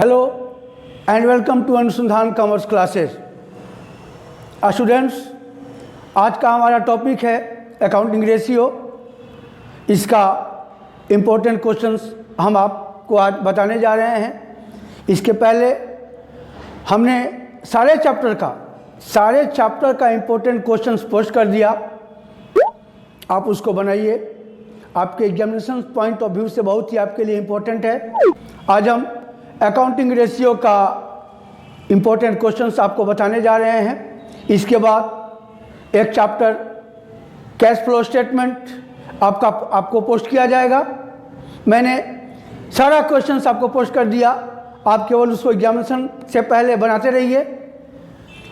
Hello and welcome to अनुसंधान commerce classes. Students, आज का हमारा टॉपिक है अकाउंटिंग रेशियो। इसका इम्पोर्टेंट क्वेश्चंस हम आपको आज बताने जा रहे हैं। इसके पहले हमने सारे चैप्टर का इम्पोर्टेंट क्वेश्चंस पोस्ट कर दिया। आप उसको बनाइए, आपके एग्जामिनेशन पॉइंट ऑफ व्यू से बहुत ही आपके लिए इम्पोर्टेंट है। आज हम अकाउंटिंग रेशियो का इम्पोर्टेंट क्वेश्चंस आपको बताने जा रहे हैं। इसके बाद एक चैप्टर कैश फ्लो स्टेटमेंट आपको पोस्ट किया जाएगा। मैंने सारा क्वेश्चंस आपको पोस्ट कर दिया, आप केवल उसको एग्जामिनेशन से पहले बनाते रहिए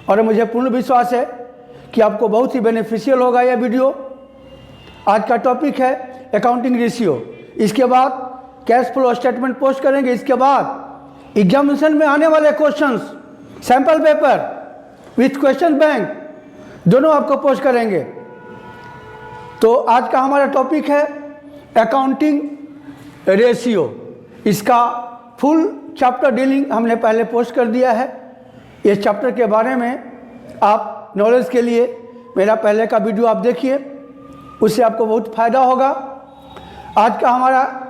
और मुझे पूर्ण विश्वास है कि आपको बहुत ही बेनिफिशियल होगा यह वीडियो। आज का टॉपिक है अकाउंटिंग रेशियो। इसके बाद कैश फ्लो स्टेटमेंट पोस्ट करेंगे। इसके बाद एग्जामिनेशन में आने वाले questions, sample paper with question bank दोनों आपको पोस्ट करेंगे। तो आज का हमारा टॉपिक है अकाउंटिंग रेशियो। इसका फुल चैप्टर डीलिंग हमने पहले पोस्ट कर दिया है। इस चैप्टर के बारे में आप नॉलेज के लिए मेरा पहले का वीडियो आप देखिए, उससे आपको बहुत फ़ायदा होगा। आज का हमारा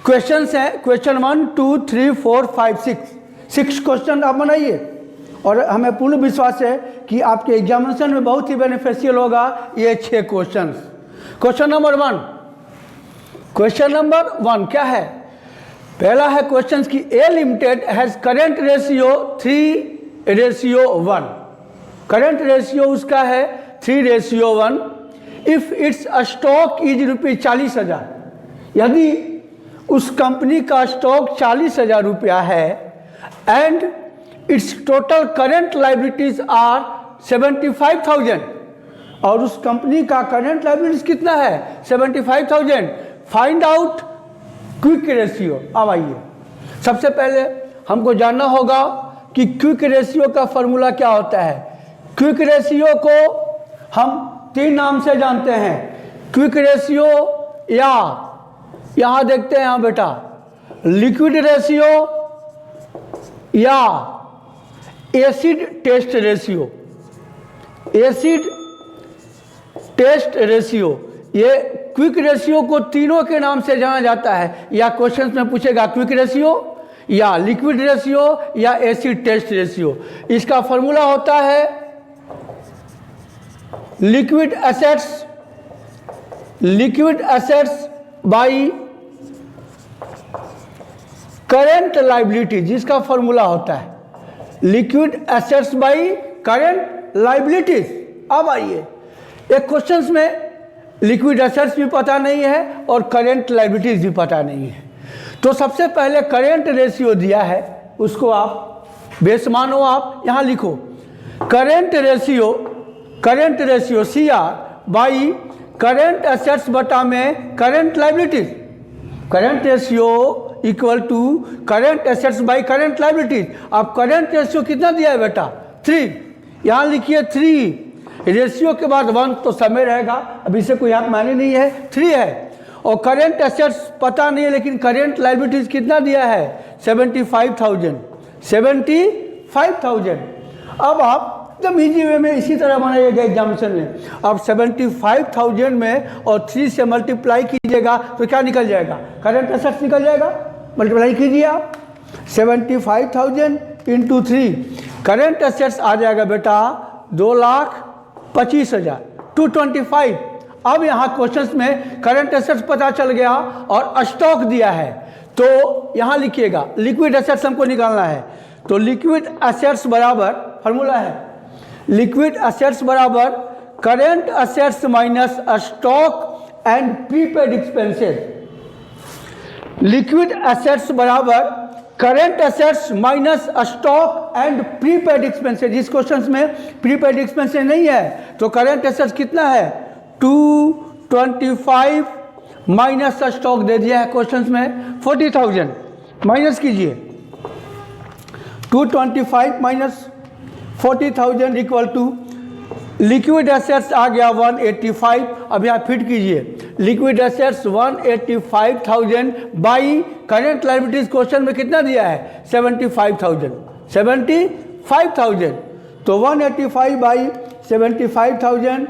क्वेश्चंस हैं, क्वेश्चन 1, 2, 3, 4, 5, 6 क्वेश्चन आप बनाइए और हमें पूर्ण विश्वास है कि आपके एग्जामिनेशन में बहुत ही बेनिफिशियल होगा ये 6 क्वेश्चंस। क्वेश्चन नंबर 1 क्या है? पहला है क्वेश्चन कि A limited has current ratio 3:1। Current ratio उसका है 3:1 इफ़ इट्स स्टॉक इज ₹40,000। यदि उस कंपनी का स्टॉक 40,000 रुपया है and its total current liabilities are 75,000 और उस कंपनी का करेंट लाइबिलिटीज कितना है? 75,000। Find out quick ratio. अब आइए, सबसे पहले हमको जानना होगा कि क्विक रेशियो का फॉर्मूला क्या होता है। क्विक रेशियो को हम 3 नाम से जानते हैं। क्विक रेशियो या यहाँ देखते हैं, यहाँ बेटा, लिक्विड रेशियो या acid test ratio. Acid test ratio, ये क्विक रेशियो को तीनों के नाम से जाना जाता है। या क्वेश्चन में पूछेगा क्विक रेशियो या लिक्विड रेशियो या एसिड टेस्ट रेशियो। इसका फॉर्मूला होता है liquid assets by current liability, जिसका फॉर्मूला होता है liquid assets by current liabilities. अब आइए, एक क्वेश्चंस में लिक्विड एसेट्स भी पता नहीं है और करेंट लाइबिलिटीज भी पता नहीं है। तो सबसे पहले करेंट रेशियो दिया है, उसको आप बेस मानो। आप यहाँ लिखो current ratio CR by current assets बटा में current liabilities. Current ratio equal to current assets by current liabilities. अब करेंट रेशियो कितना दिया है बेटा? 3। यहाँ लिखिए 3, रेशियो के बाद 1 तो समय रहेगा, अब इसे कोई यहाँ मायने नहीं है, 3 है। और करेंट एसेट्स पता नहीं है, लेकिन करेंट लाइबिलिटीज कितना दिया है? 75,000। अब आप एकदम ईजी वे में इसी तरह बनाइएगा एग्जामिनेशन में। अब 75,000 में और 3 से मल्टीप्लाई कीजिएगा तो क्या निकल जाएगा? करेंट एसेट्स निकल जाएगा। मल्टीप्लाई कीजिए आप, 75,000 × 3, करेंट एसेट्स आ जाएगा बेटा 2,25,000, 225। अब यहाँ क्वेश्चंस में करेंट एसेट्स पता चल गया और स्टॉक दिया है, तो यहाँ लिखिएगा लिक्विड एसेट्स हमको निकालना है। तो लिक्विड एसेट्स बराबर फॉर्मूला है लिक्विड एसेट्स बराबर current assets minus stock and prepaid expenses. Liquid assets बराबर current assets minus stock and prepaid expenses. इस क्वेश्चन में प्रीपेड एक्सपेंसेस नहीं है, तो करेंट एसेट्स कितना है? 225 माइनस स्टॉक दे दिया है क्वेश्चन में 40,000। माइनस कीजिए, 225 minus 40,000 equal to liquid assets आ गया 185। अब यहाँ फिट कीजिए, liquid assets 185,000 by current liabilities question में कितना दिया है 75,000 तो 185 बाई 75,000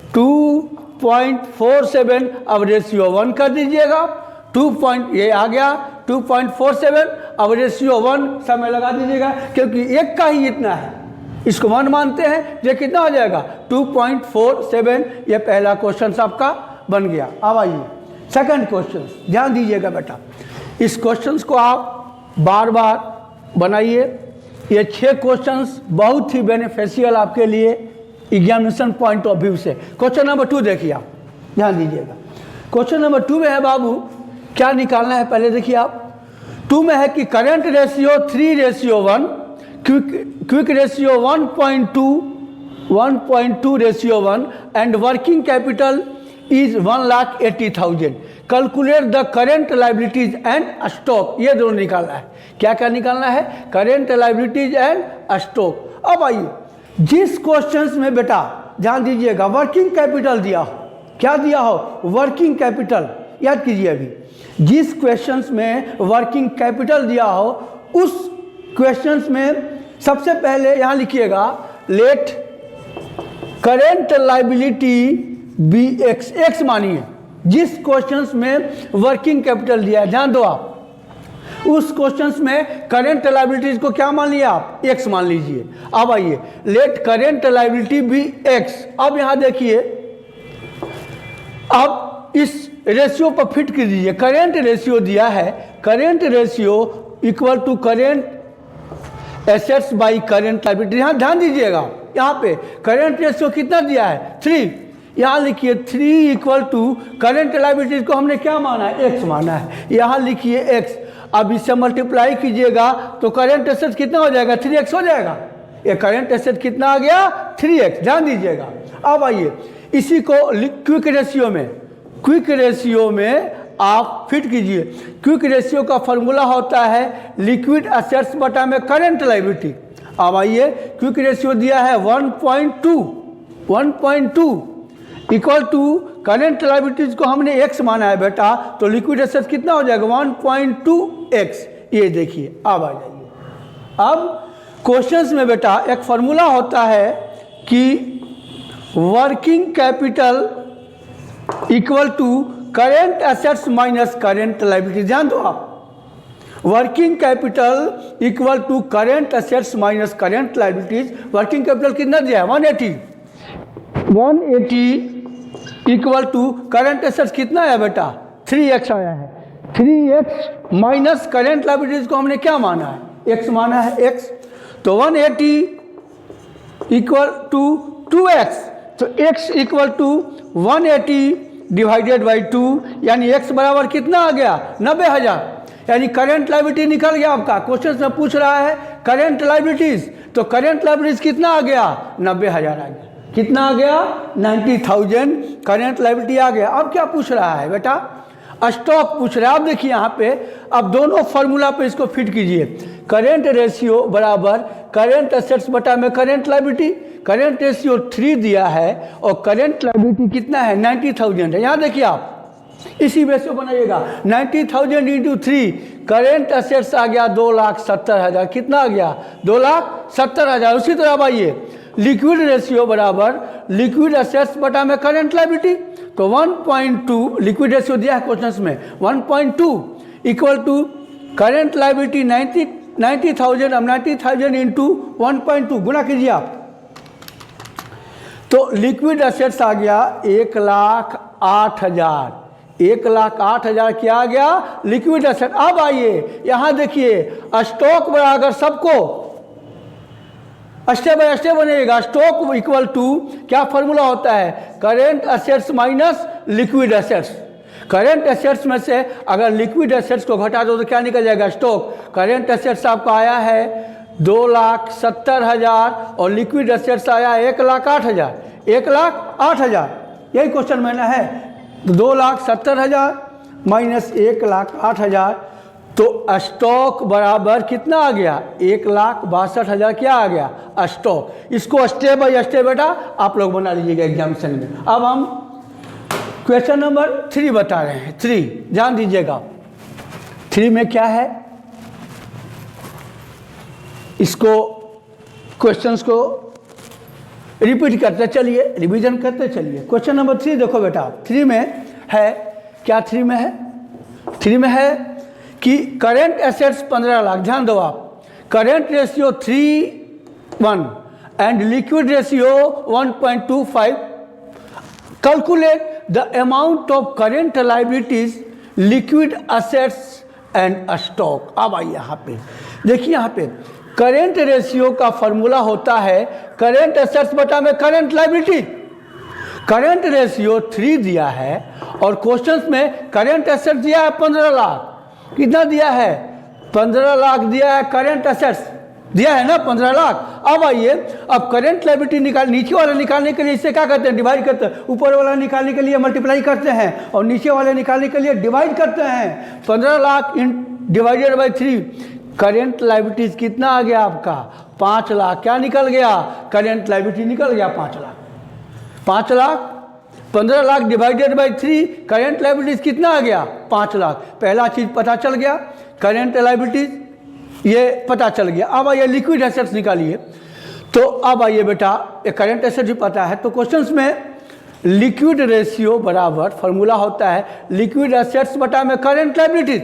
2.47 अब रेशियो 1 कर दीजिएगा 2 ये आ गया 2.47 अब रेशियो 1 समय लगा दीजिएगा क्योंकि एक का ही इतना है इसको 1 मानते हैं ये कितना हो जाएगा 2.47 ये पहला क्वेश्चन आपका बन गया। अब आइए सेकंड क्वेश्चन ध्यान दीजिएगा बेटा इस क्वेश्चंस को आप बार बार बनाइए। ये 6 क्वेश्चंस बहुत ही बेनिफिशियल आपके लिए एग्जामिनेशन पॉइंट ऑफ व्यू से। क्वेश्चन नंबर 2 देखिए आप ध्यान दीजिएगा। क्वेश्चन नंबर 2 में है बाबू क्या निकालना है पहले देखिए आप 2 में है कि current ratio 3:1 quick ratio 1.2 ratio 1 and working capital is 1,80,000 calculate the current liabilities and stock. ये दोनों निकालना है। क्या क्या निकालना है करेंट लाइबिलिटीज एंड स्टॉक। अब आइए जिस क्वेश्चंस में बेटा ध्यान दीजिएगा वर्किंग कैपिटल दिया हो क्या दिया हो वर्किंग कैपिटल याद कीजिए अभी जिस क्वेश्चंस में वर्किंग कैपिटल दिया हो उस क्वेश्चंस में सबसे पहले यहाँ लिखिएगा let current liability be X मानिए जिस क्वेश्चंस में वर्किंग कैपिटल दिया है ध्यान दो आप उस क्वेश्चंस में करेंट लायबिलिटीज को क्या मान लिया आप एक्स मान लीजिए। अब आइए let current liability be X. अब यहां देखिए अब इस रेशियो पर फिट कर दीजिए करेंट रेशियो दिया है current ratio equal to current assets by current liability. यहाँ ध्यान दीजिएगा यहाँ पे करेंट रेशियो कितना दिया है 3 यहाँ लिखिए 3 इक्वल टू करेंट लायबिलिटीज को हमने क्या माना है एक्स माना है यहाँ लिखिए एक्स। अब इससे मल्टीप्लाई कीजिएगा तो करेंट एसेट कितना हो जाएगा 3x हो जाएगा। ये करेंट एसेट कितना आ गया 3x ध्यान दीजिएगा। अब आइए इसी को क्विक रेशियो में आप फिट कीजिए। क्विक रेशियो का फॉर्मूला होता है लिक्विड एसेट्स बटा में करेंट लायबिलिटी। अब आइए क्विक रेशियो दिया है 1.2 इक्वल टू करेंट लायबिलिटीज को हमने x माना है बेटा तो लिक्विड एसेट्स कितना हो जाएगा 1.2x। ये देखिए अब आ जाइए। अब क्वेश्चंस में बेटा एक फार्मूला होता है कि working capital equal to current assets minus current liabilities. ध्यान दो आप working capital equal to current assets minus current liabilities. Working capital कितना दिया है 180 इक्वल टू करेंट एसेट्स कितना है बेटा 3x आया है 3x माइनस करेंट लायबिलिटीज को हमने क्या माना है x माना है x तो 180 इक्वल टू 2x तो x equal to 180 divided by 2 यानी x बराबर कितना आ गया 90,000 यानी करेंट लायबिलिटी निकल गया आपका। क्वेश्चन में पूछ रहा है करेंट लायबिलिटीज तो करेंट लायबिलिटीज कितना आ गया 90,000 आ गया। कितना आ गया 90,000 करेंट लायबिलिटी आ गया। अब क्या पूछ रहा है बेटा स्टॉक पूछ रहा है। अब देखिए यहाँ पे अब दोनों फार्मूला पे इसको फिट कीजिए करेंट रेशियो बराबर करेंट एसेट्स बटा में करेंट लायबिलिटी। करेंट रेशियो 3 दिया है और करेंट लायबिलिटी कितना है 90,000 है। यहाँ देखिए आप इसी रेशियो बनाइएगा 90,000 इंटू 3 करेंट एसेट्स आ गया 2,70,000 कितना आ गया 2,70,000। उसी तरह अब आइए लिक्विड रेशियो बराबर लिक्विड एसेट्स बटा में करेंट लायबिलिटी तो 1.2 लिक्विड रेशियो दिया है क्वेश्चन में 1.2 इक्वल टू करेंट लायबिलिटी 90,000 अब 90,000 इंटू 1.2 गुना कीजिए आप तो लिक्विड एसेट्स आ गया 1,08,000 1,08,000 क्या आ गया लिक्विड एसेट। अब आइए यहाँ देखिए स्टॉक बराबर सबको स्टेप बाय स्टेप बनेगा। स्टॉक इक्वल टू क्या फॉर्मूला होता है current assets minus liquid assets. Current assets में से अगर लिक्विड एसेट्स को घटा दो तो क्या निकल जाएगा स्टॉक। करेंट एसेट्स आपका आया है 2,70,000 और लिक्विड एसेट्स आया 1,08,000 1,08,000 यही क्वेश्चन मैंने है 2,70,000 माइनस 1,08,000 तो स्टॉक बराबर कितना आ गया, 1,62,000 क्या आ गया स्टॉक। इसको स्टेप बाय स्टेप बेटा आप लोग बना लीजिएगा एग्जामिनेशन में। अब हम क्वेश्चन नंबर 3 बता रहे हैं। 3 ध्यान दीजिएगा, 3 में क्या है, इसको क्वेश्चंस को रिपीट करते चलिए, रिवीजन करते चलिए। क्वेश्चन नंबर 3 देखो बेटा, 3 में है क्या, 3 में है, 3 में है कि करेंट एसेट्स 15 लाख, ध्यान दो आप, current ratio 3:1 and liquid ratio 1.25, calculate the amount of current liabilities, liquid assets and stock. अब आइए यहाँ पे देखिए, यहाँ पे करेंट रेशियो का फॉर्मूला होता है करेंट एसेट्स बटा में करेंट लायबिलिटी। करेंट रेशियो 3 दिया है और क्वेश्चंस में करेंट एसेट्स दिया है 15 लाख। कितना दिया है, 15 लाख दिया है, करेंट एसेट्स दिया है ना 15 लाख। अब आइए, अब करेंट लायबिलिटी नीचे वाला निकालने के लिए इससे क्या करते हैं, डिवाइड करते हैं। ऊपर वाला निकालने के लिए मल्टीप्लाई करते हैं और नीचे वाले निकालने के लिए डिवाइड करते हैं। 15 lakh divided by 3, current liabilities कितना आ गया आपका, 5 लाख। क्या निकल गया, करेंट लायबिलिटी निकल गया 5 lakh. 5 lakh 15 lakh divided by 3, current liabilities कितना आ गया, 5 लाख। पहला चीज़ पता चल गया, करेंट लायबिलिटीज ये पता चल गया। अब आइए लिक्विड एसेट्स निकालिए। तो अब आइए बेटा, ये करेंट एसेट भी पता है, तो क्वेश्चंस में लिक्विड रेशियो बराबर फॉर्मूला होता है लिक्विड एसेट्स बटा में करेंट लायबिलिटीज।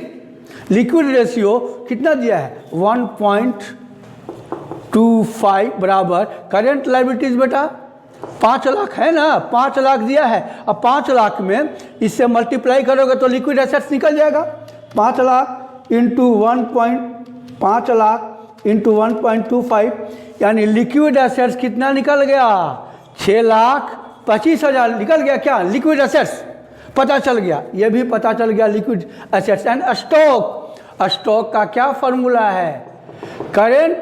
लिक्विड रेशियो कितना दिया है, 1.25 बराबर करेंट लायबिलिटीज बेटा 5 लाख है ना, 5 लाख दिया है। अब 5 लाख में इससे मल्टीप्लाई करोगे तो लिक्विड एसेट्स निकल जाएगा। 5 लाख इंटू 5 लाख इंटू 1.25 यानी लिक्विड एसेट्स कितना निकल गया, 6,25,000 निकल गया। क्या लिक्विड एसेट्स पता चल गया, ये भी पता चल गया liquid assets. And stock, stock का क्या फॉर्मूला है, current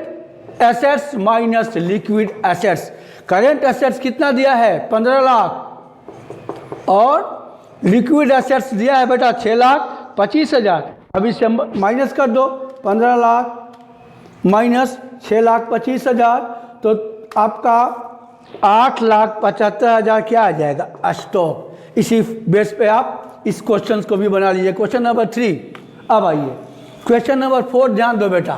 assets minus liquid assets. Current assets कितना दिया है, 15 लाख और लिक्विड एसेट्स दिया है बेटा 6,25,000। अब इससे माइनस कर दो, 15 लाख माइनस 6,25,000 तो आपका 8,75,000 क्या आ जाएगा, स्टॉक। इसी बेस पे आप इस क्वेश्चन को भी बना लीजिए, क्वेश्चन नंबर 3। अब आइए क्वेश्चन नंबर 4 ध्यान दो बेटा।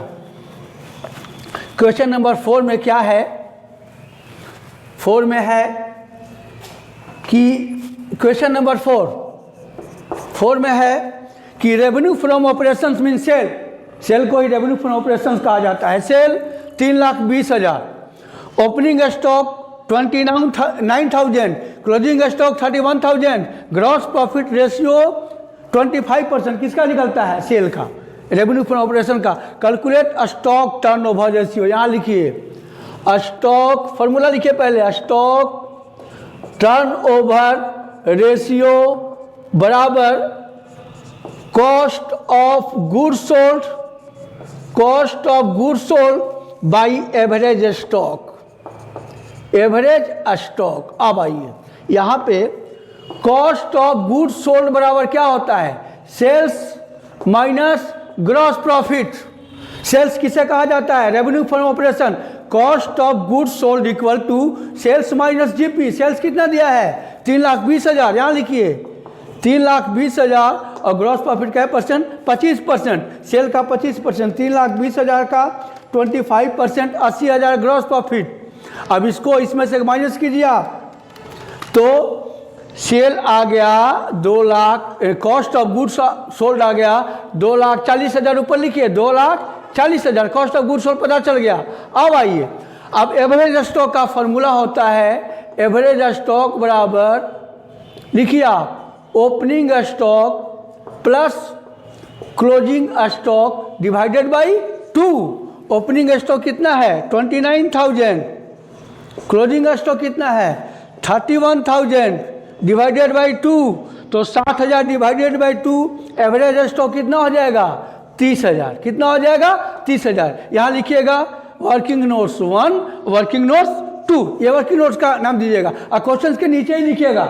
क्वेश्चन नंबर 4 में क्या है, 4 में है कि क्वेश्चन नंबर 4 में है कि revenue from operations mean sale, sale को ही रेवेन्यू फ्रॉम ऑपरेशंस कहा जाता है। Sale 3,20,000, opening stock 29,000, closing stock 31,000, gross profit ratio 25%। किसका निकलता है, सेल का, रेवेन्यू फ्रॉम ऑपरेशन का। कैलकुलेट स्टॉक टर्नओवर रेशियो, यहाँ लिखिए स्टॉक फॉर्मूला लिखिए पहले, स्टॉक टर्नओवर रेशियो बराबर cost of goods sold, cost of goods sold by average stock, average stock. अब आइए यहाँ पे कॉस्ट ऑफ गुड्स सोल्ड बराबर क्या होता है, sales minus gross profit. Sales किसे कहा जाता है, revenue from operation. Cost of goods sold equal to sales minus GP. Sales कितना दिया है, 3,20,000, यहाँ लिखिए 3,20,000 और ग्रॉस प्रॉफिट का है परसेंट, 25%। सेल का 25%, 3,20,000 का 25%, 80,000 ग्रॉस प्रॉफिट। अब इसको इसमें से माइनस कीजिए आप तो सेल आ गया 2 lakh, cost of goods sold आ गया 2,40,000, ऊपर लिखिए 2,40,000 कॉस्ट ऑफ गुड्स सोल्ड पता चल गया। अब आइए, अब एवरेज स्टॉक का फॉर्मूला होता है एवरेज स्टॉक बराबर लिखिए आप opening stock plus closing stock divided by 2। Opening stock कितना है 29,000, क्लोजिंग स्टॉक कितना है 31,000 डिवाइडेड बाई 2, तो 60,000 डिवाइडेड बाई 2, एवरेज स्टॉक कितना हो जाएगा 30,000। कितना हो जाएगा 30,000। यहाँ लिखिएगा वर्किंग नोट्स 1, वर्किंग नोट्स 2, ये वर्किंग नोट्स का नाम दीजिएगा और क्वेश्चन के नीचे ही लिखिएगा,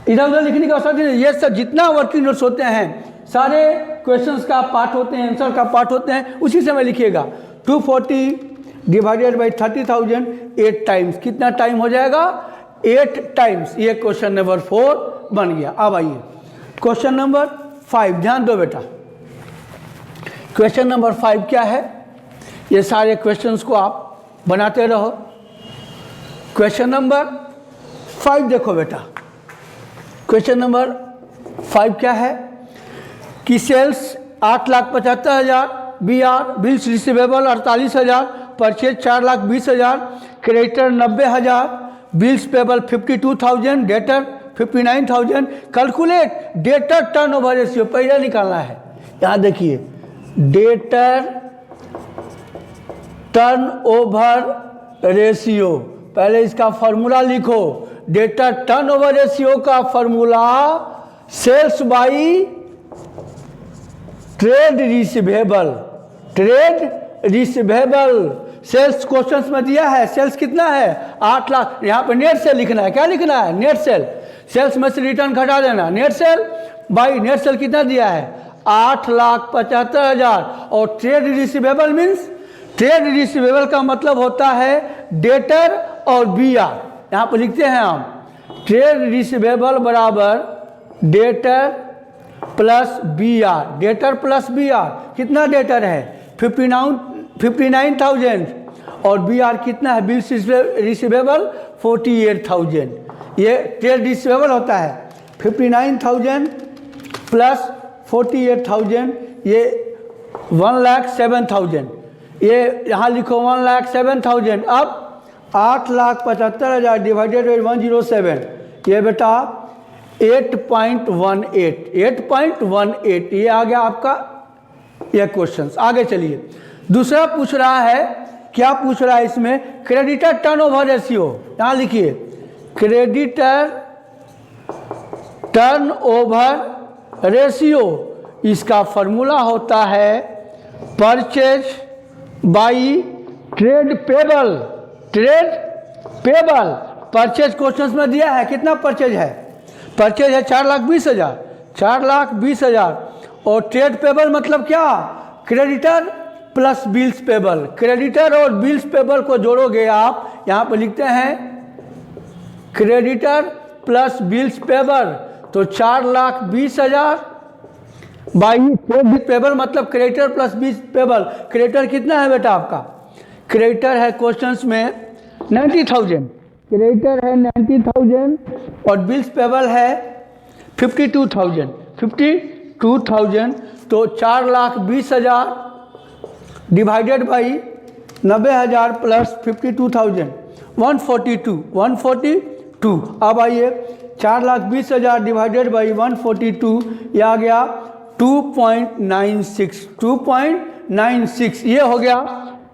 इधर उधर लिखने का आवश्यकता नहीं। ये सब जितना वर्किंग नोट्स होते हैं सारे क्वेश्चंस का पार्ट होते हैं, आंसर का पार्ट होते हैं, उसी समय लिखिएगा। 240 डिवाइडेड बाई 30,000 8 टाइम्स, कितना टाइम हो जाएगा? 8 टाइम्स। ये क्वेश्चन नंबर 4 बन गया। अब आइए क्वेश्चन नंबर 5, ध्यान दो बेटा। क्वेश्चन नंबर 5 क्या है? ये सारे क्वेश्चंस को आप बनाते रहो। क्वेश्चन नंबर 5 देखो बेटा। क्वेश्चन नंबर 5 क्या है कि sales 8,75,000, BR bills receivable 48,000, purchase 4,20,000, creditor 90,000, bills payable 52,000, debtor 59,000। Calculate debtor turnover ratio, पहले निकालना है। यहाँ देखिए डेटर टर्नओवर रेशियो, पहले इसका फॉर्मूला लिखो। डेटर टर्नओवर रेशियो का formula sales by trade receivable, trade receivable. Sales questions में दिया है, सेल्स कितना है? 8 लाख। यहाँ पे नेट सेल लिखना है। क्या लिखना है? Net cell. सेल्स में से रिटर्न घटा देना, net cell by net cell कितना दिया है? 8,75,000। और trade receivable means, trade receivable का मतलब होता है डेटर और BR। यहाँ पर लिखते हैं हम ट्रेड रिसीवेबल बराबर debtor plus BR। Debtor plus BR, कितना डेटर है? 59,000 और BR कितना है? Bills receivable 48,000। ये ट्रेड रिसीवेबल होता है। 59,000 प्लस 48,000, ये 1,07,000। ये यहाँ लिखो 1,07,000। अब 8,75,000 डिवाइडेड बाई 107, ये बेटा 8.18, 8.18 ये आ गया आपका ये क्वेश्चन। आगे चलिए, दूसरा पूछ रहा है। क्या पूछ रहा है इसमें? Creditor turnover ratio. यहाँ लिखिए क्रेडिटर टर्नओवर रेशियो, इसका फॉर्मूला होता है purchase by trade payable. Trade payable, purchase questions में दिया है, कितना परचेज है? परचेज है 4,20,000, 4,20,000। और ट्रेड पेबल मतलब क्या? Creditor plus bills payable. Creditor और बिल्स पेबल को जोड़ोगे आप, यहाँ पर लिखते हैं क्रेडिटर प्लस बिल्स पेबल, तो 4,20,000 बाई ट्रेड पेबल मतलब creditor plus bills payable. Creditor कितना है बेटा आपका? क्रेडिटर है क्वेश्चंस में 90,000, क्रेडिटर है 90,000 और बिल्स पेबल है 52,000, 52,000। तो 4,20,000 डिवाइडेड बाई 90,000 प्लस 52,000, 142। अब आइए 4,20,000 डिवाइडेड बाई 142, ये आ गया 2.96, 2.96। ये हो गया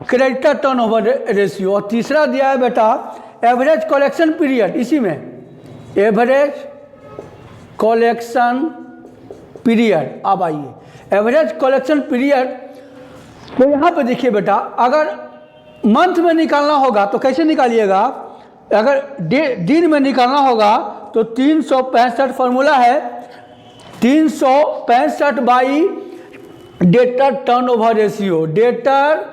क्रेडिटर टर्नओवर रेशियो। और तीसरा दिया है बेटा एवरेज कलेक्शन पीरियड। इसी में एवरेज कलेक्शन पीरियड। अब आइए एवरेज कलेक्शन पीरियड, तो यहाँ पे देखिए बेटा, अगर मंथ में निकालना होगा तो कैसे निकालिएगा? अगर दिन में निकालना होगा तो 365 फॉर्मूला है, 365 by debtor turnover ratio, debtor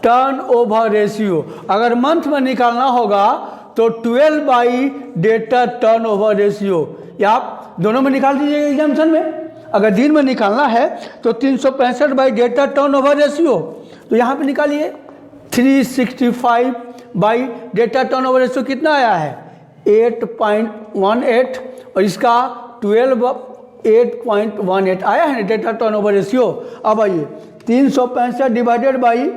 turnover ratio. अगर मंथ में निकालना होगा तो 12 बाई डेटर टर्नओवर रेशियो। या आप दोनों में निकाल दीजिएगा एग्जामिनेशन में। अगर दिन में निकालना है तो 365 बाई डेटर टर्नओवर रेशियो, तो यहाँ पे निकालिए 365 बाई डेटर टर्नओवर रेशियो कितना आया है? 8.18 और इसका 8.18 आया है ना डेटा टर्नओवर रेशियो। अब आइए 365 डिवाइडेड बाई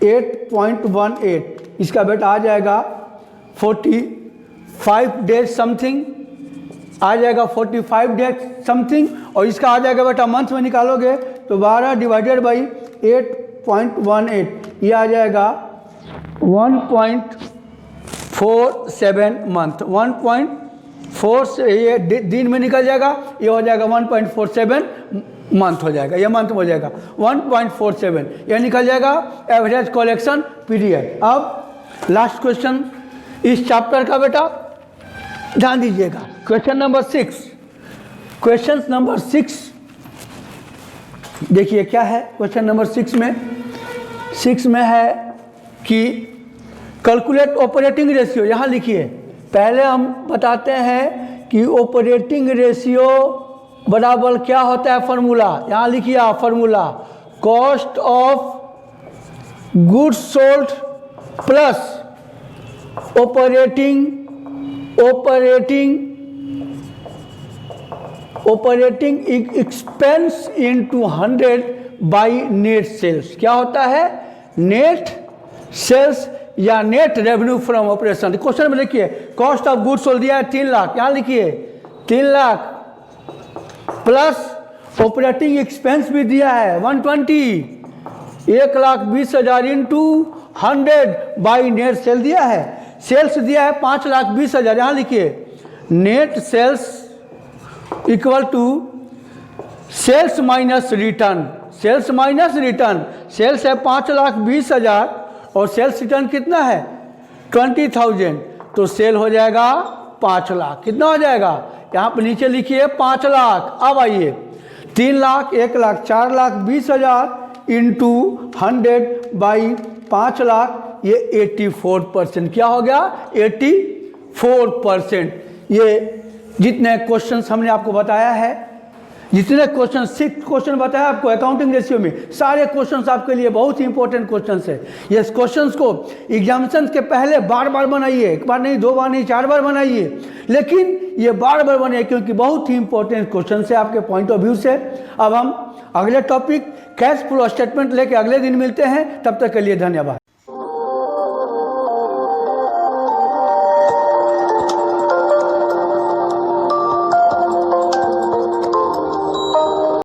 8.18, इसका बेटा आ जाएगा 45 डेज समथिंग, आ जाएगा 45 डेज समथिंग। और इसका आ जाएगा बेटा मंथ में निकालोगे तो 12 डिवाइडेड बाई 8.18, ये आ जाएगा 1.47 मंथ। 1.4 से ये दिन में निकल जाएगा, ये हो जाएगा 1.47 मंथ हो जाएगा, ये मंथ में हो जाएगा 1.47, ये निकल जाएगा एवरेज कलेक्शन पीरियड। अब लास्ट क्वेश्चन इस चैप्टर का बेटा ध्यान दीजिएगा, क्वेश्चन नंबर 6। क्वेश्चन नंबर 6 देखिए क्या है। क्वेश्चन नंबर 6 में है कि कैलकुलेट ऑपरेटिंग रेशियो। यहाँ लिखिए, पहले हम बताते हैं कि ऑपरेटिंग रेशियो बराबर क्या होता है, फार्मूला। यहाँ लिखिए आप formula, cost of goods sold plus operating expense into 100 by net sales. क्या होता है, नेट सेल्स या net revenue from operation. Question में देखिए, कॉस्ट ऑफ गुड्स सोल्ड दिया है 3 लाख, यहाँ लिखिए 3 लाख प्लस ऑपरेटिंग एक्सपेंस भी दिया है 120, 1,20,000 इंटू 100 बाई नेट सेल दिया है। सेल्स दिया है 5,20,000, यहाँ लिखिए net sales equal to sales minus return. Sales minus return, sales है 5,20,000 और सेल्स रिटर्न कितना है 20,000, तो सेल हो जाएगा 5 लाख। कितना हो जाएगा, यहाँ पर नीचे लिखिए 5 लाख। अब आइए 3 लाख, 1 लाख, 4,20,000 इंटू 100 बाई 5 लाख, ये 84%। क्या हो गया 84%। ये जितने क्वेश्चंस हमने आपको बताया है, जितने क्वेश्चन 6 क्वेश्चन बताया आपको अकाउंटिंग रेशियो में, सारे क्वेश्चंस आपके लिए बहुत ही इंपॉर्टेंट क्वेश्चंस है। ये क्वेश्चंस को एग्जामिनेशन के पहले बार बार बनाइए, 1 बार नहीं, 2 बार नहीं, 4 बार बनाइए, लेकिन ये बार बार बनाइए क्योंकि बहुत ही इंपॉर्टेंट क्वेश्चन है आपके पॉइंट ऑफ व्यू से। अब हम अगले टॉपिक कैश फ्लो स्टेटमेंट लेके अगले दिन मिलते हैं, तब तक के लिए धन्यवाद।